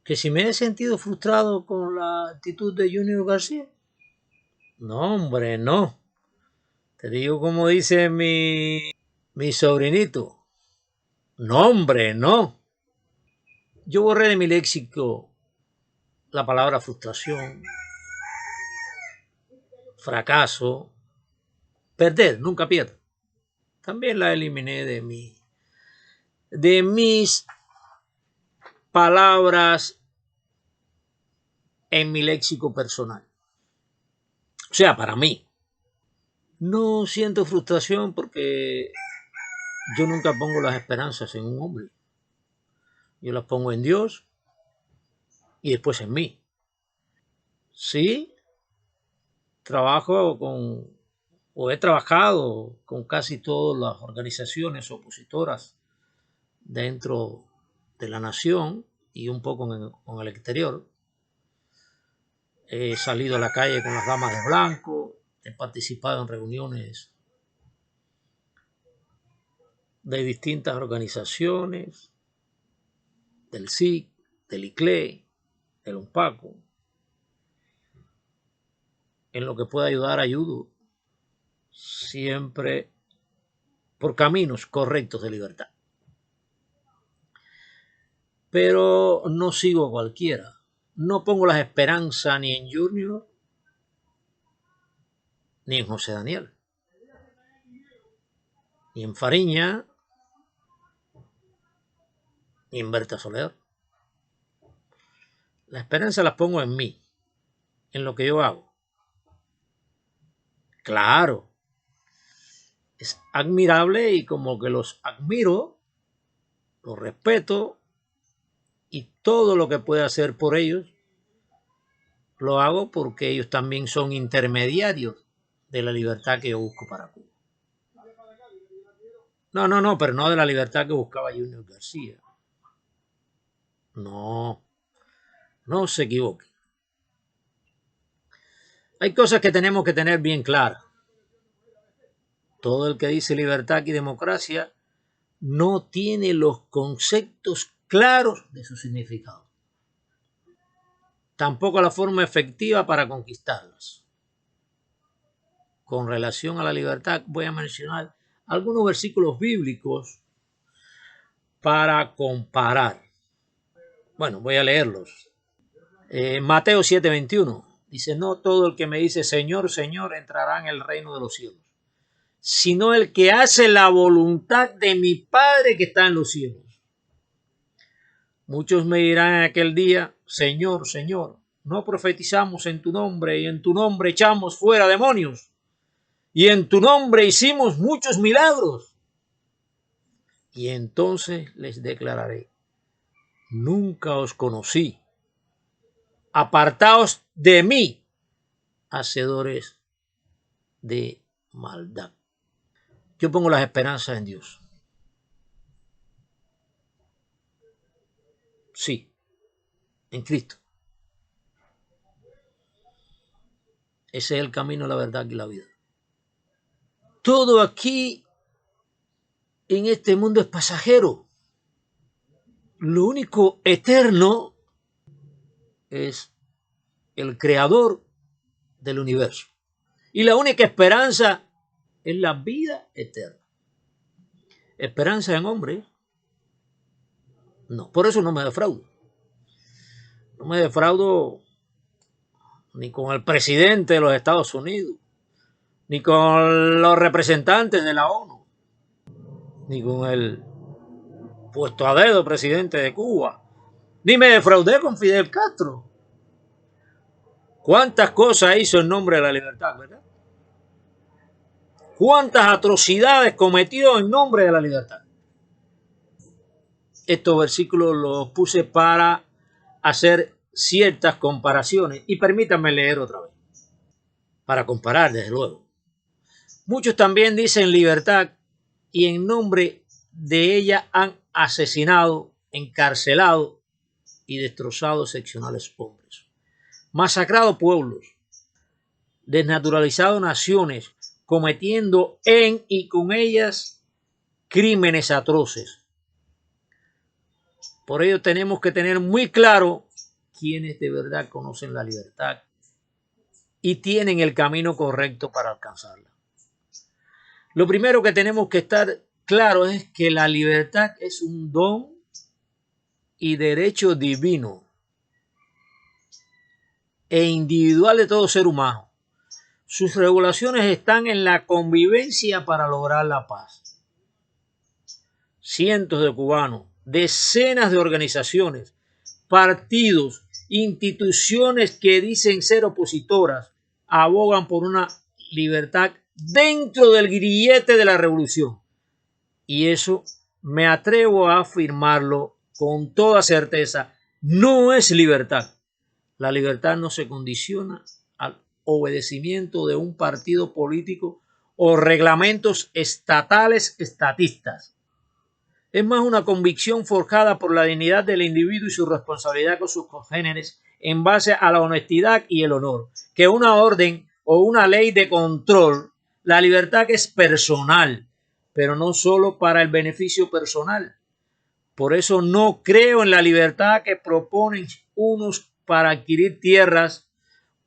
Que si me he sentido frustrado con la actitud de Junior García. No, hombre, no. Te digo como dice mi sobrinito. No, hombre, no. Yo borré de mi léxico la palabra frustración, fracaso, perder, nunca pierdo. También la eliminé de mis palabras en mi léxico personal. O sea, para mí. No siento frustración porque yo nunca pongo las esperanzas en un hombre. Yo las pongo en Dios y después en mí. Sí, he trabajado con casi todas las organizaciones opositoras dentro de la nación y un poco con el exterior. He salido a la calle con las damas de blanco, he participado en reuniones de distintas organizaciones, del SIC, del ICLE, del UNPACO. En lo que pueda ayudar, ayudo, siempre por caminos correctos de libertad. Pero no sigo a cualquiera. No pongo las esperanzas ni en Junior ni en José Daniel, ni en Fariña, ni en Berta Soler. La esperanza las pongo en mí, en lo que yo hago. Claro, es admirable y como que los admiro, los respeto y todo lo que pueda hacer por ellos lo hago porque ellos también son intermediarios de la libertad que yo busco para Cuba. No, pero no de la libertad que buscaba Junior García. No se equivoque. Hay cosas que tenemos que tener bien claras. Todo el que dice libertad y democracia no tiene los conceptos claros de su significado. Tampoco la forma efectiva para conquistarlas. Con relación a la libertad, voy a mencionar algunos versículos bíblicos para comparar. Bueno, voy a leerlos. Mateo 7:21 dice: no todo el que me dice Señor, Señor entrará en el reino de los cielos, sino el que hace la voluntad de mi Padre que está en los cielos. Muchos me dirán en aquel día: Señor, Señor, no profetizamos en tu nombre y en tu nombre echamos fuera demonios y en tu nombre hicimos muchos milagros. Y entonces les declararé: nunca os conocí. Apartaos de mí, hacedores de maldad. Yo pongo las esperanzas en Dios. Sí, en Cristo. Ese es el camino, la verdad y la vida. Todo aquí en este mundo es pasajero. Lo único eterno es el creador del universo. Y la única esperanza es la vida eterna. Esperanza en hombre. No, por eso no me defraudo. No me defraudo ni con el presidente de los Estados Unidos, ni con los representantes de la ONU, ni con el puesto a dedo presidente de Cuba, ni me defraudé con Fidel Castro. ¿Cuántas cosas hizo en nombre de la libertad, verdad? ¿Cuántas atrocidades cometió en nombre de la libertad? Estos versículos los puse para hacer ciertas comparaciones y permítanme leer otra vez, para comparar desde luego. Muchos también dicen libertad y en nombre de ella han asesinado, encarcelado y destrozado excepcionales hombres, masacrado pueblos, desnaturalizado naciones, cometiendo en y con ellas crímenes atroces. Por ello tenemos que tener muy claro quienes de verdad conocen la libertad y tienen el camino correcto para alcanzarla. Lo primero que tenemos que estar claro es que la libertad es un don y derecho divino e individual de todo ser humano. Sus regulaciones están en la convivencia para lograr la paz. Cientos de cubanos, decenas de organizaciones, partidos, instituciones que dicen ser opositoras, abogan por una libertad dentro del grillete de la revolución. Y eso me atrevo a afirmarlo con toda certeza, no es libertad. La libertad no se condiciona al obedecimiento de un partido político o reglamentos estatales estatistas. Es más una convicción forjada por la dignidad del individuo y su responsabilidad con sus congéneres en base a la honestidad y el honor, que una orden o una ley de control. La libertad es personal, pero no solo para el beneficio personal. Por eso no creo en la libertad que proponen unos para adquirir tierras,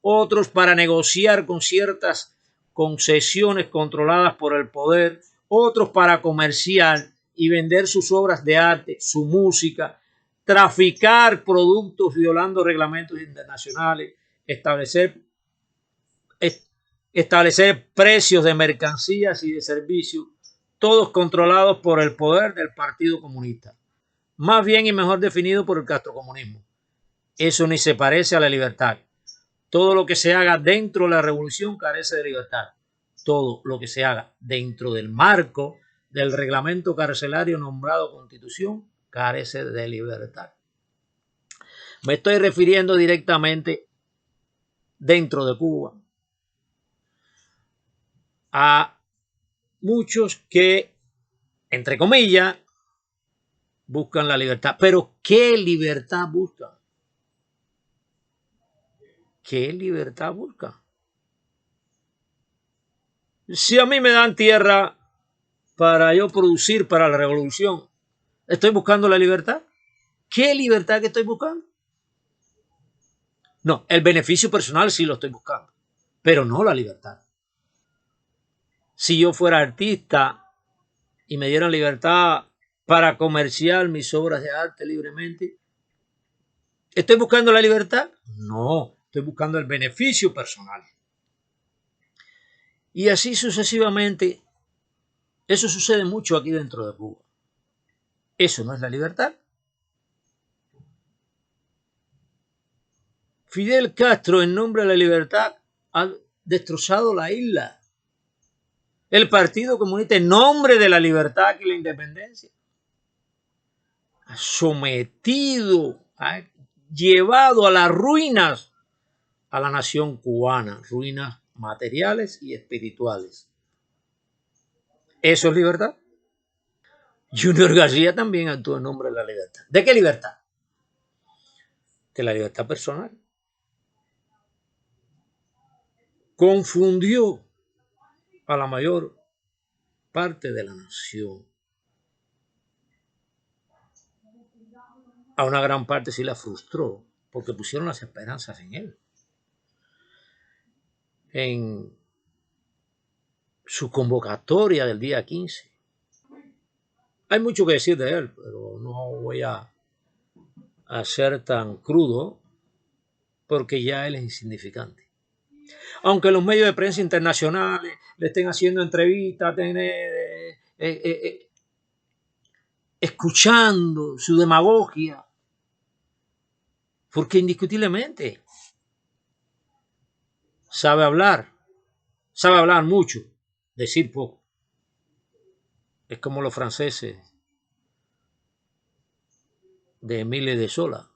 otros para negociar con ciertas concesiones controladas por el poder, otros para comerciar y vender sus obras de arte, su música, traficar productos violando reglamentos internacionales, establecer precios de mercancías y de servicios, todos controlados por el poder del Partido Comunista, más bien y mejor definido por el castrocomunismo. Eso ni se parece a la libertad. Todo lo que se haga dentro de la revolución carece de libertad. Todo lo que se haga dentro del marco del reglamento carcelario nombrado Constitución carece de libertad. Me estoy refiriendo directamente dentro de Cuba a muchos que, entre comillas, buscan la libertad. Pero ¿qué libertad buscan? ¿Qué libertad buscan? Si a mí me dan tierra para yo producir para la revolución, ¿estoy buscando la libertad? ¿Qué libertad que estoy buscando? No, el beneficio personal sí lo estoy buscando, pero no la libertad. Si yo fuera artista y me dieran libertad para comerciar mis obras de arte libremente, ¿estoy buscando la libertad? No, estoy buscando el beneficio personal. Y así sucesivamente. Eso sucede mucho aquí dentro de Cuba. Eso no es la libertad. Fidel Castro, en nombre de la libertad, ha destrozado la isla. El Partido Comunista, en nombre de la libertad y la independencia, ha sometido, ha llevado a las ruinas a la nación cubana, ruinas materiales y espirituales. ¿Eso es libertad? Junior García también actuó en nombre de la libertad. ¿De qué libertad? De la libertad personal. Confundió a la mayor parte de la nación. A una gran parte sí la frustró, porque pusieron las esperanzas en él. En su convocatoria del día 15. Hay mucho que decir de él, pero no voy a ser tan crudo, porque ya él es insignificante. Aunque los medios de prensa internacionales le estén haciendo entrevistas, escuchando su demagogia, porque indiscutiblemente sabe hablar mucho, decir poco. Es como los franceses de Émile de Zola.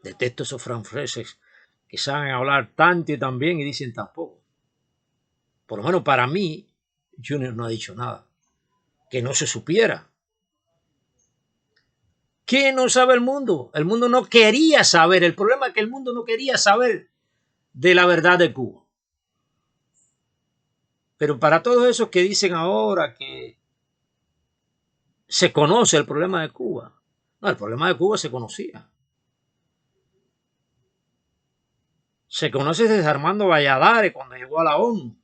Detesto esos franceses que saben hablar tanto y tan bien y dicen tan poco. Por lo menos para mí, Junior no ha dicho nada que no se supiera. ¿Qué no sabe el mundo? El mundo no quería saber. El problema es que el mundo no quería saber de la verdad de Cuba. Pero para todos esos que dicen ahora que se conoce el problema de Cuba, no, el problema de Cuba se conocía. Se conoce desde Armando Valladares cuando llegó a la ONU.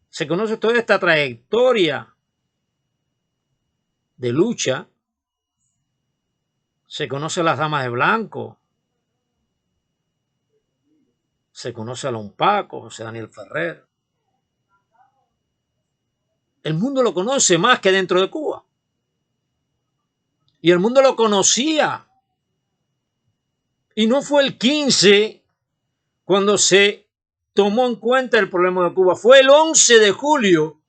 Se conoce toda esta trayectoria de lucha. Se conoce a las damas de blanco. Se conoce a Lon Paco, José Daniel Ferrer. El mundo lo conoce más que dentro de Cuba. Y el mundo lo conocía. Y no fue el 15 cuando se tomó en cuenta el problema de Cuba. Fue el 11 de julio.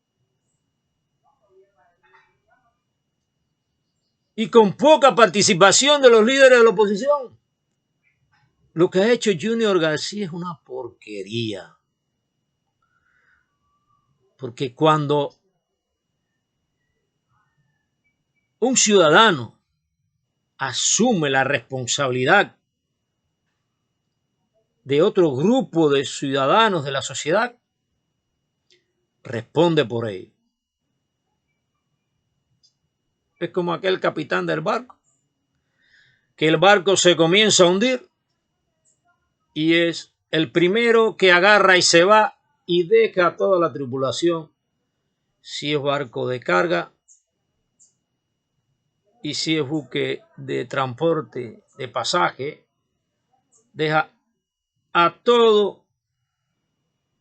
Y con poca participación de los líderes de la oposición. Lo que ha hecho Junior García es una porquería. Porque cuando un ciudadano asume la responsabilidad de otro grupo de ciudadanos de la sociedad, responde por ello. Es como aquel capitán del barco, que el barco se comienza a hundir y es el primero que agarra y se va y deja a toda la tripulación, si es barco de carga y si es buque de transporte de pasaje, deja a todos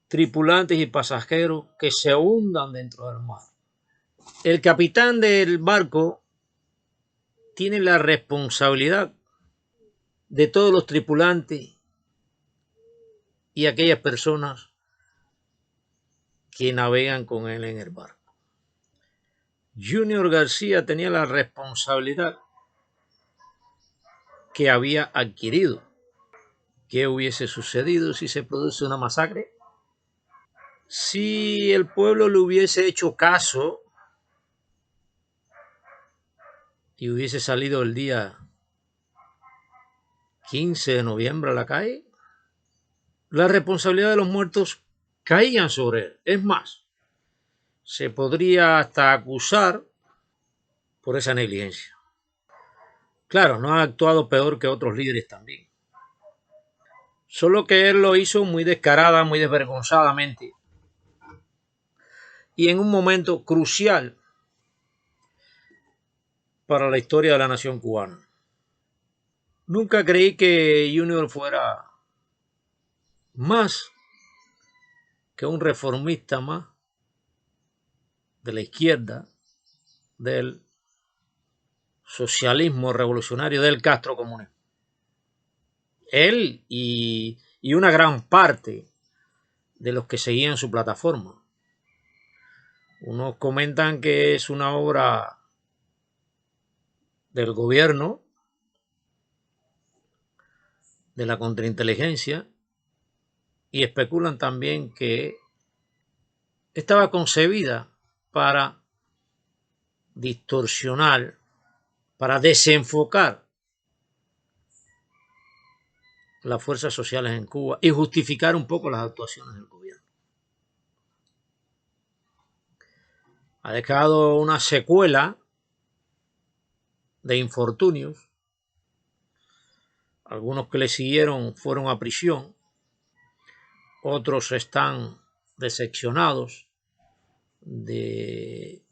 tripulantes y pasajeros que se hundan dentro del mar. El capitán del barco tiene la responsabilidad de todos los tripulantes y aquellas personas que navegan con él en el barco. Junior García tenía la responsabilidad que había adquirido. ¿Qué hubiese sucedido si se produce una masacre? Si el pueblo le hubiese hecho caso y hubiese salido el día 15 de noviembre a la calle, la responsabilidad de los muertos caían sobre él. Es más, se podría hasta acusar por esa negligencia. Claro, no ha actuado peor que otros líderes también. Solo que él lo hizo muy descarada, muy desvergonzadamente. Y en un momento crucial para la historia de la nación cubana. Nunca creí que Junior fuera más que un reformista más de la izquierda, del socialismo revolucionario, del Castro comunismo. Él y una gran parte de los que seguían su plataforma. Unos comentan que es una obra del gobierno, de la contrainteligencia, y especulan también que estaba concebida para distorsionar, para desenfocar las fuerzas sociales en Cuba y justificar un poco las actuaciones del gobierno. Ha dejado una secuela de infortunios. Algunos que le siguieron fueron a prisión, otros están decepcionados de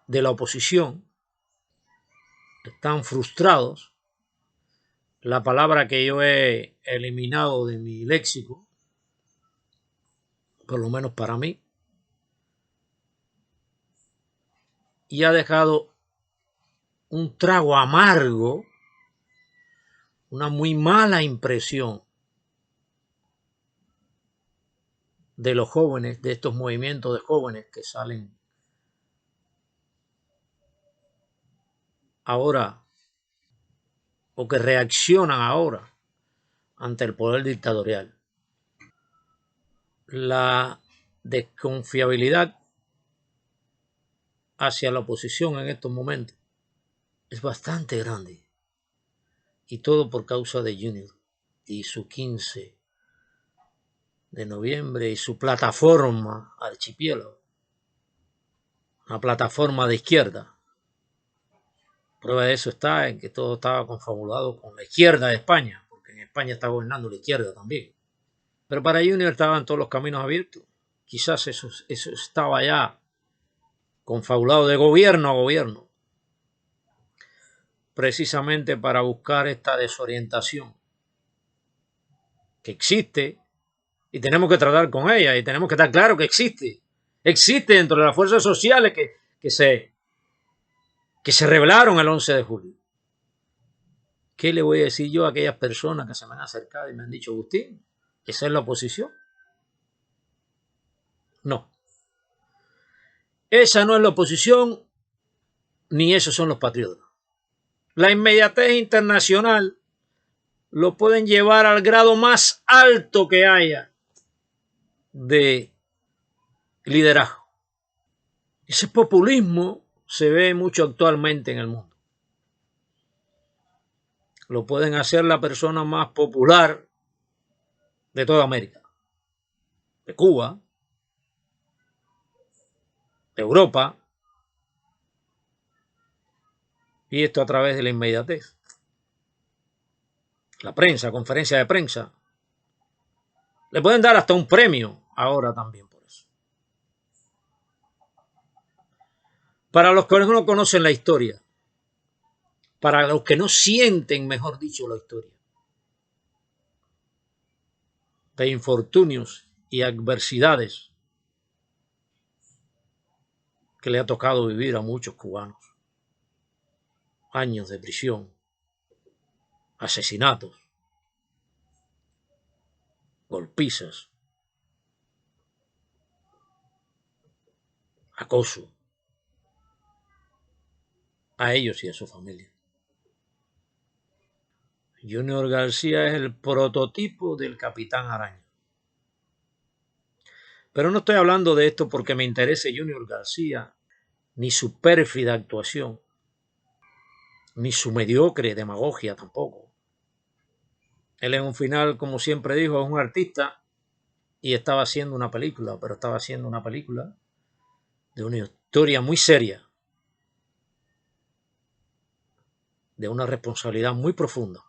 la oposición, están frustrados. La palabra que yo he eliminado de mi léxico, por lo menos para mí, y ha dejado un trago amargo, una muy mala impresión de los jóvenes, de estos movimientos de jóvenes que salen ahora o que reaccionan ahora ante el poder dictatorial. La desconfiabilidad hacia la oposición en estos momentos es bastante grande. Y todo por causa de Junior y su 15 de noviembre y su plataforma Archipiélago. Una plataforma de izquierda. Prueba de eso está en que todo estaba confabulado con la izquierda de España. España está gobernando la izquierda también. Pero para Junior estaban todos los caminos abiertos. Quizás eso estaba ya confabulado de gobierno a gobierno, precisamente para buscar esta desorientación que existe y tenemos que tratar con ella y tenemos que estar claro que existe. Existe dentro de las fuerzas sociales que se rebelaron el 11 de julio. ¿Qué le voy a decir yo a aquellas personas que se me han acercado y me han dicho, Agustín, ¿esa es la oposición? No. Esa no es la oposición, ni esos son los patriotas. La inmediatez internacional lo pueden llevar al grado más alto que haya de liderazgo. Ese populismo se ve mucho actualmente en el mundo. Lo pueden hacer la persona más popular de toda América, de Cuba, de Europa, y esto a través de la inmediatez. La prensa, conferencia de prensa. Le pueden dar hasta un premio ahora también por eso. Para los que no conocen la historia, para los que no sienten, mejor dicho, la historia, de infortunios y adversidades que le ha tocado vivir a muchos cubanos. Años de prisión, asesinatos, golpizas, acoso a ellos y a su familia. Junior García es el prototipo del Capitán Araña. Pero no estoy hablando de esto porque me interese Junior García, ni su pérfida actuación, ni su mediocre demagogia tampoco. Él en un final, como siempre dijo, es un artista y estaba haciendo una película, pero estaba haciendo una película de una historia muy seria, de una responsabilidad muy profunda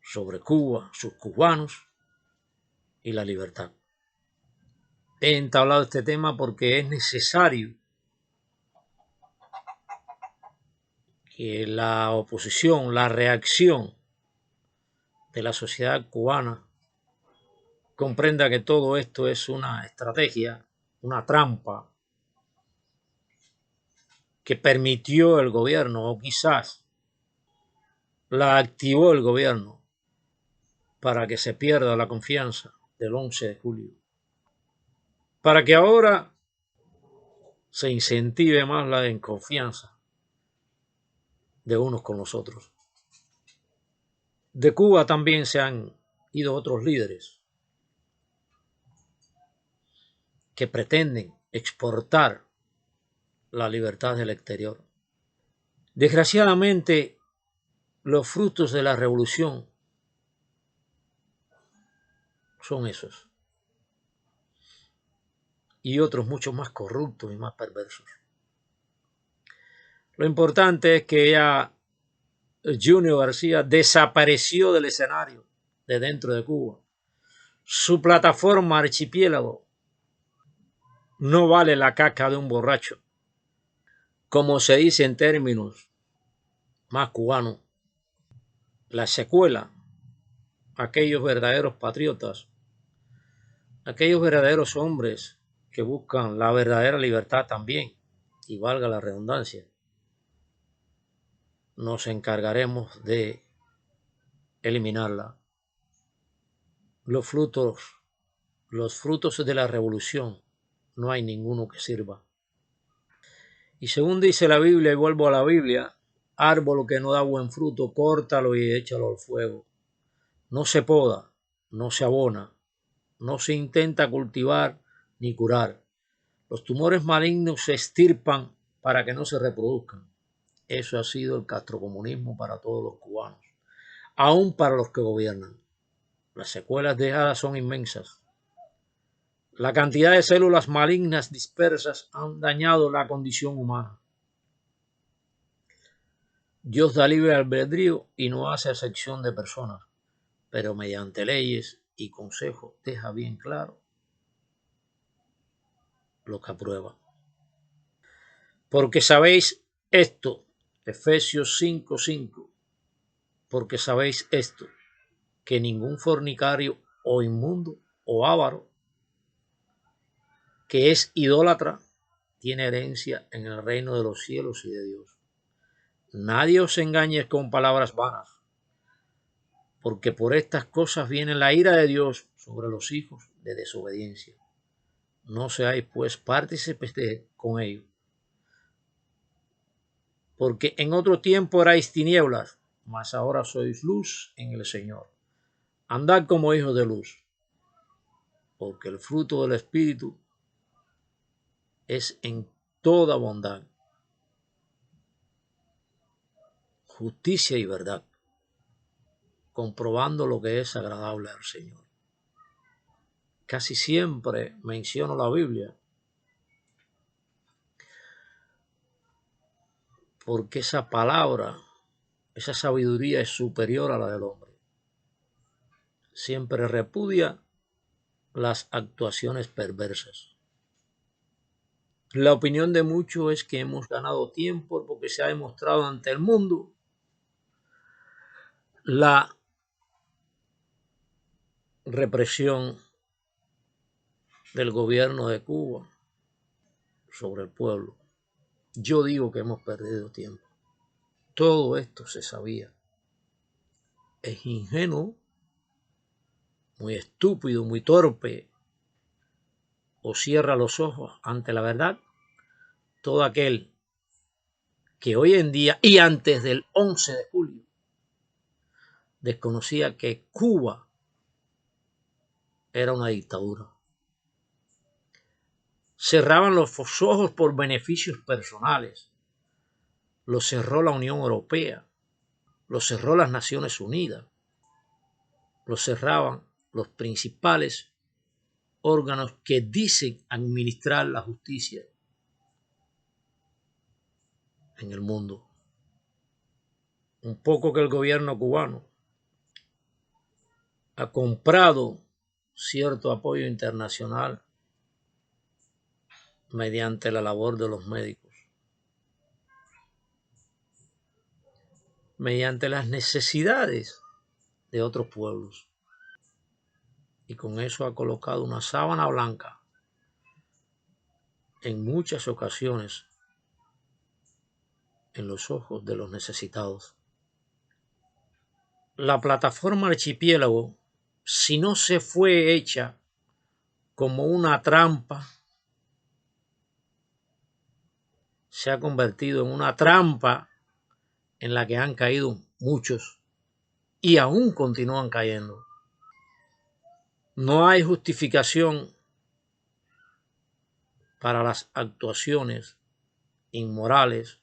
sobre Cuba, sus cubanos y la libertad. He entablado este tema porque es necesario que la oposición, la reacción de la sociedad cubana comprenda que todo esto es una estrategia, una trampa que permitió el gobierno, o quizás la activó el gobierno para que se pierda la confianza del 11 de julio. Para que ahora se incentive más la desconfianza de unos con los otros. De Cuba también se han ido otros líderes que pretenden exportar la libertad del exterior. Desgraciadamente, los frutos de la revolución son esos. Y otros mucho más corruptos y más perversos. Lo importante es que ya Junior García desapareció del escenario de dentro de Cuba. Su plataforma Archipiélago no vale la caca de un borracho. Como se dice en términos más cubanos, la secuela, aquellos verdaderos patriotas, aquellos verdaderos hombres que buscan la verdadera libertad también, y valga la redundancia, nos encargaremos de eliminarla. Los frutos de la revolución, no hay ninguno que sirva. Y según dice la Biblia, y vuelvo a la Biblia, árbol que no da buen fruto, córtalo y échalo al fuego. No se poda, no se abona, no se intenta cultivar ni curar. Los tumores malignos se extirpan para que no se reproduzcan. Eso ha sido el castrocomunismo para todos los cubanos, aún para los que gobiernan. Las secuelas dejadas son inmensas. La cantidad de células malignas dispersas han dañado la condición humana. Dios da libre albedrío y no hace acepción de personas, pero mediante leyes y consejos deja bien claro lo que aprueba. Porque sabéis esto, Efesios 5:5, porque sabéis esto, que ningún fornicario o inmundo o avaro que es idólatra tiene herencia en el reino de los cielos y de Dios. Nadie os engañe con palabras vanas, porque por estas cosas viene la ira de Dios sobre los hijos de desobediencia. No seáis pues partícipes con ellos, porque en otro tiempo erais tinieblas, mas ahora sois luz en el Señor. Andad como hijos de luz, porque el fruto del Espíritu es en toda bondad, justicia y verdad, comprobando lo que es agradable al Señor. Casi siempre menciono la Biblia porque esa palabra, esa sabiduría es superior a la del hombre. Siempre repudia las actuaciones perversas. La opinión de muchos es que hemos ganado tiempo porque se ha demostrado ante el mundo la represión del gobierno de Cuba sobre el pueblo. Yo digo que hemos perdido tiempo. Todo esto se sabía. Es ingenuo, muy estúpido, muy torpe, o cierra los ojos ante la verdad todo aquel que hoy en día y antes del 11 de julio desconocía que Cuba era una dictadura. Cerraban los ojos por beneficios personales. Lo cerró la Unión Europea, lo cerró las Naciones Unidas, lo cerraban los principales órganos que dicen administrar la justicia en el mundo. Un poco que el gobierno cubano ha comprado cierto apoyo internacional mediante la labor de los médicos, mediante las necesidades de otros pueblos. Y con eso ha colocado una sábana blanca en muchas ocasiones en los ojos de los necesitados. La plataforma Archipiélago, si no se fue hecha como una trampa, se ha convertido en una trampa en la que han caído muchos y aún continúan cayendo. No hay justificación para las actuaciones inmorales,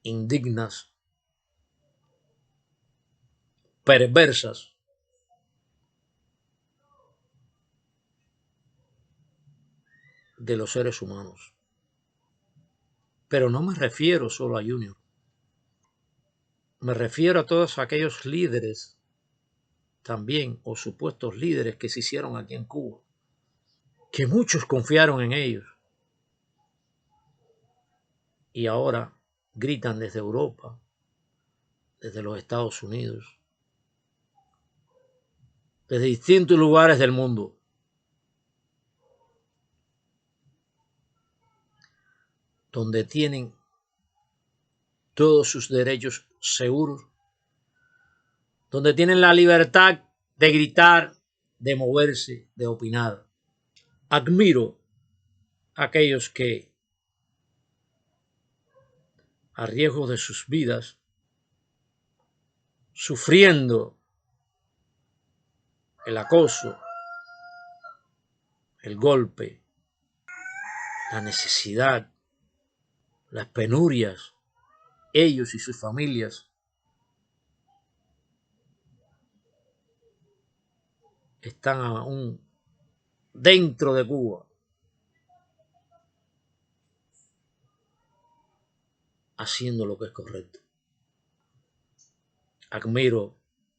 indignas, perversas de los seres humanos. Pero no me refiero solo a Junior. Me refiero a todos aquellos líderes también, o supuestos líderes que se hicieron aquí en Cuba, que muchos confiaron en ellos y ahora gritan desde Europa, desde los Estados Unidos, desde distintos lugares del mundo. Donde tienen todos sus derechos seguros, donde tienen la libertad de gritar, de moverse, de opinar. Admiro a aquellos que, a riesgo de sus vidas, sufriendo el acoso, el golpe, la necesidad, las penurias, ellos y sus familias están aún dentro de Cuba, haciendo lo que es correcto. Admiro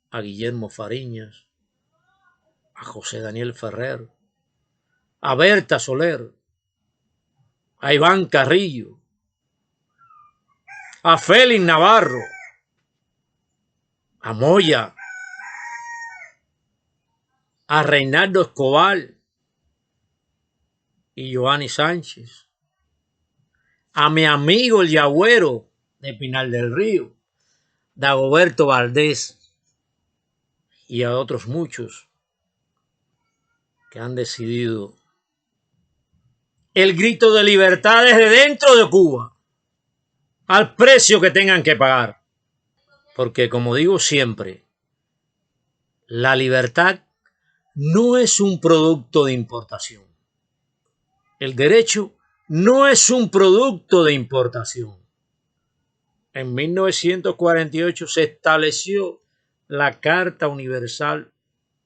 a Guillermo Fariñas, a José Daniel Ferrer, a Berta Soler, a Iván Carrillo, a Félix Navarro, a Moya, a Reinaldo Escobar y Joanny Sánchez, a mi amigo el Yagüero de Pinal del Río, Dagoberto Valdés y a otros muchos que han decidido el grito de libertad desde dentro de Cuba, al precio que tengan que pagar. Porque, como digo siempre, la libertad no es un producto de importación. El derecho no es un producto de importación. En 1948 se estableció la Carta Universal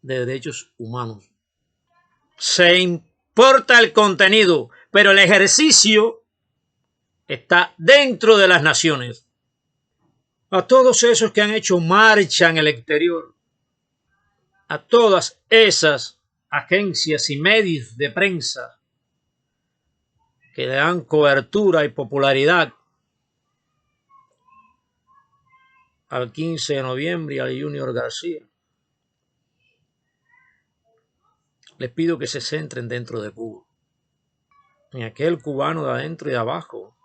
de Derechos Humanos. Se importa el contenido, pero el ejercicio está dentro de las naciones. A todos esos que han hecho marcha en el exterior, a todas esas agencias y medios de prensa que le dan cobertura y popularidad al 15 de noviembre y al Junior García, les pido que se centren dentro de Cuba, en aquel cubano de adentro y de abajo,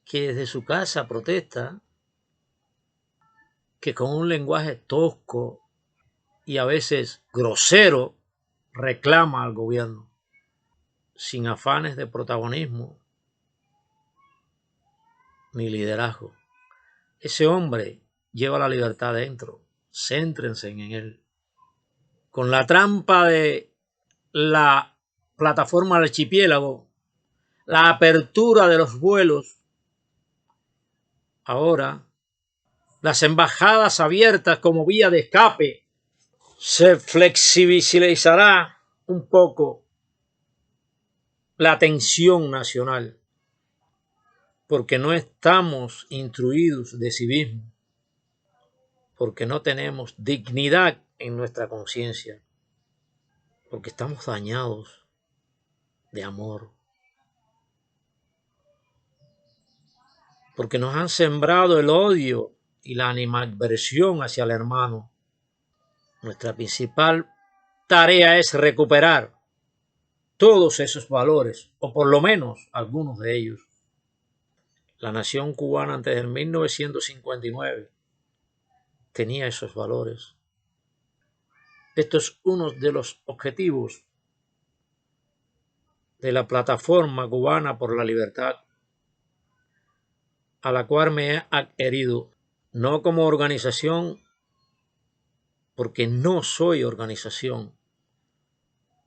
que desde su casa protesta, que con un lenguaje tosco y a veces grosero reclama al gobierno, sin afanes de protagonismo ni liderazgo. Ese hombre lleva la libertad dentro, céntrense en él. Con la trampa de la plataforma Archipiélago, la apertura de los vuelos, ahora las embajadas abiertas como vía de escape, se flexibilizará un poco la tensión nacional, porque no estamos instruidos de civismo, porque no tenemos dignidad en nuestra conciencia, porque estamos dañados de amor, porque nos han sembrado el odio y la animadversión hacia el hermano. Nuestra principal tarea es recuperar todos esos valores, o por lo menos algunos de ellos. La nación cubana antes del 1959 tenía esos valores. Esto es uno de los objetivos de la plataforma cubana por la libertad, a la cual me he adherido, no como organización, porque no soy organización,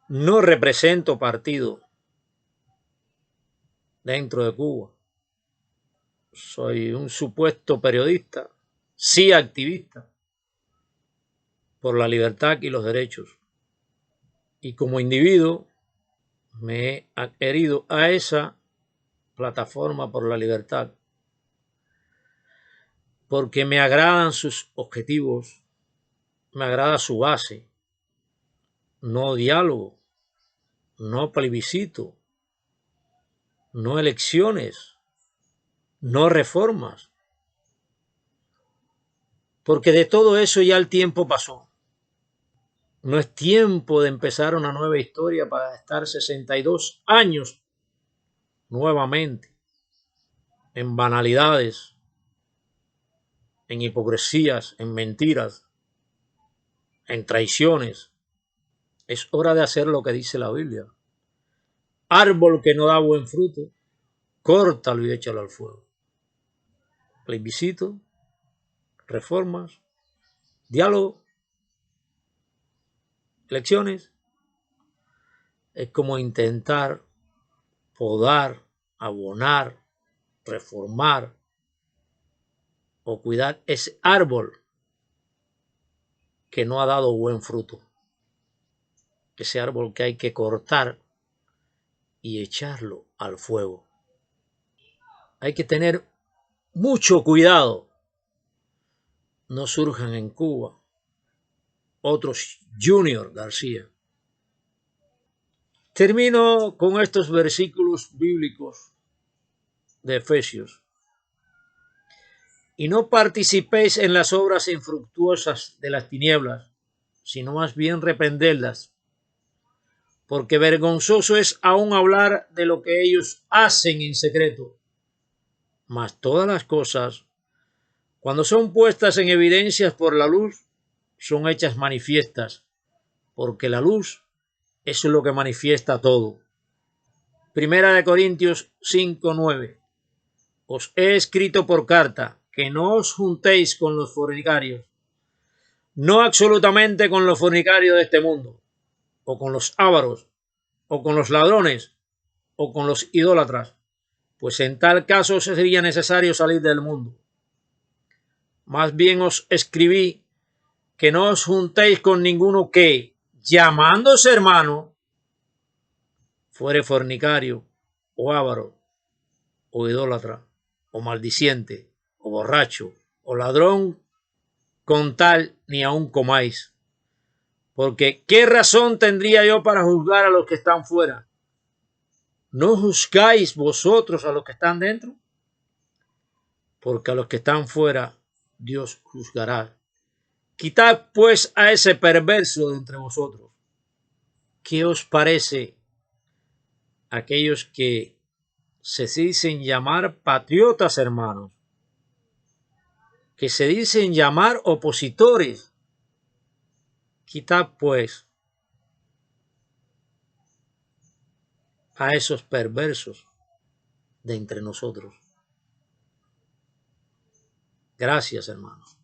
no represento partido dentro de Cuba. Soy un supuesto periodista, sí activista, por la libertad y los derechos. Y como individuo me he adherido a esa plataforma por la libertad, porque me agradan sus objetivos, me agrada su base. No diálogo, no plebiscito, no elecciones, no reformas. Porque de todo eso ya el tiempo pasó. No es tiempo de empezar una nueva historia para estar 62 años nuevamente en banalidades, en hipocresías, en mentiras, en traiciones. Es hora de hacer lo que dice la Biblia. Árbol que no da buen fruto, córtalo y échalo al fuego. Plebiscito, reformas, diálogo, elecciones. Es como intentar podar, abonar, reformar o cuidar ese árbol que no ha dado buen fruto. Ese árbol que hay que cortar y echarlo al fuego. Hay que tener mucho cuidado no surjan en Cuba otros Junior García. Termino con estos versículos bíblicos de Efesios. Y no participéis en las obras infructuosas de las tinieblas, sino más bien reprenderlas, porque vergonzoso es aún hablar de lo que ellos hacen en secreto. Mas todas las cosas, cuando son puestas en evidencia por la luz, son hechas manifiestas, porque la luz es lo que manifiesta todo. Primera de Corintios 5:9. Os he escrito por carta que no os juntéis con los fornicarios, no absolutamente con los fornicarios de este mundo, o con los ávaros, o con los ladrones, o con los idólatras, pues en tal caso sería necesario salir del mundo. Más bien os escribí que no os juntéis con ninguno que, llamándose hermano, fuere fornicario, o ávaro, o idólatra, o maldiciente, o borracho, o ladrón, con tal ni aun comáis. Porque ¿qué razón tendría yo para juzgar a los que están fuera? ¿No juzgáis vosotros a los que están dentro? Porque a los que están fuera Dios juzgará. Quitad pues a ese perverso de entre vosotros. ¿Qué os parece aquellos que se dicen llamar patriotas, hermanos? Que se dicen llamar opositores. Quitad pues a esos perversos de entre nosotros. Gracias, hermanos.